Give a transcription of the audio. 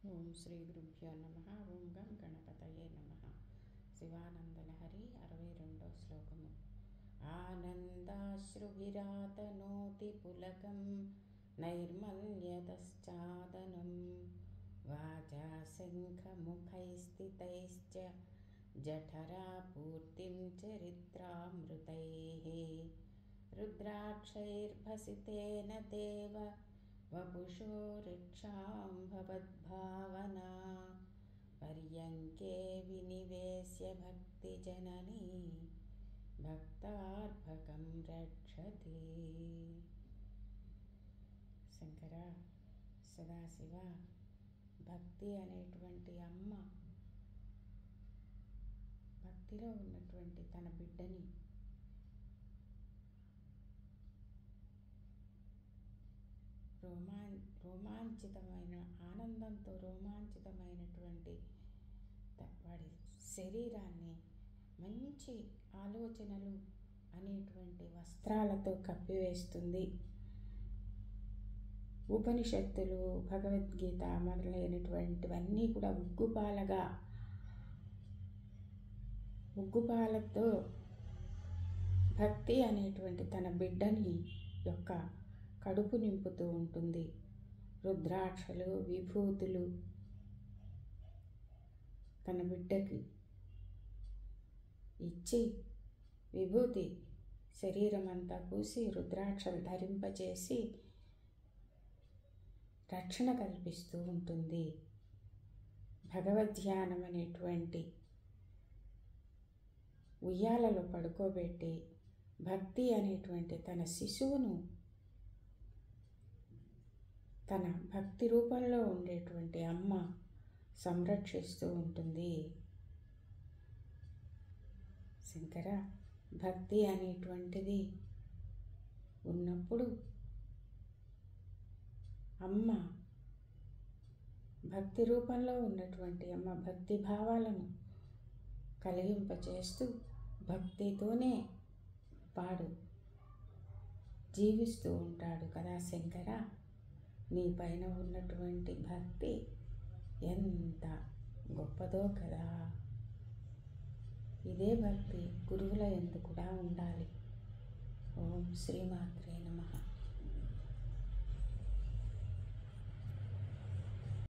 ఓం శ్రీ గురుభ్యో నమః. ఓం గం గణపతయే నమః. శివానందలహరి 62వ శ్లోకము. ఆనందాశ్రుభిరాతనోతి పులకం నైర్మల్యతశ్చాదనం వాచా శంఖముఖైస్థితైశ్చ జఠరా పూర్తిం చరిత్రామృతైః రుద్రాక్షైర్భసితేన దేవ వపుషో రిక్షాం భవద్భావనా పర్యంకే వినివేశ్య భక్తిజననీ భక్తార్భకం రక్షతి. శంకర, సదాశివ, భక్తి అనేటువంటి అమ్మ భక్తిలో ఉన్నటువంటి తన బిడ్డని రోమాంచితమైన ఆనందంతో రోమాంచితమైనటువంటి వాడి శరీరాన్ని మంచి ఆలోచనలు అనేటువంటి వస్త్రాలతో కప్పివేస్తుంది. ఉపనిషత్తులు, భగవద్గీత మొదలైనటువంటివన్నీ కూడా ఉగ్గుపాలతో భక్తి అనేటువంటి తన బిడ్డని యొక్క కడుపు నింపుతూ ఉంటుంది. రుద్రాక్షలు, విభూతులు తన బిడ్డకి ఇచ్చి విభూతి శరీరం అంతా పూసి రుద్రాక్షలు ధరింపచేసి రక్షణ కల్పిస్తూ ఉంటుంది. భగవద్ధ్యానం అనేటువంటి ఉయ్యాలలో పడుకోబెట్టి భక్తి అనేటువంటి తన శిశువును తన భక్తి రూపంలో ఉండేటువంటి అమ్మ సంరక్షిస్తూ ఉంటుంది. శంకర, భక్తి అనేటువంటిది ఉన్నప్పుడు అమ్మ భక్తి రూపంలో ఉన్నటువంటి అమ్మ భక్తి భావాలను కలిగింపచేస్తూ భక్తితోనే వాడు జీవిస్తూ ఉంటాడు కదా శంకర. నీ పైన ఉన్నటువంటి భక్తి ఎంత గొప్పదో కదా. ఇదే భక్తి గురువుల యందు కూడా ఉండాలి. ఓం శ్రీమాత్రే నమః.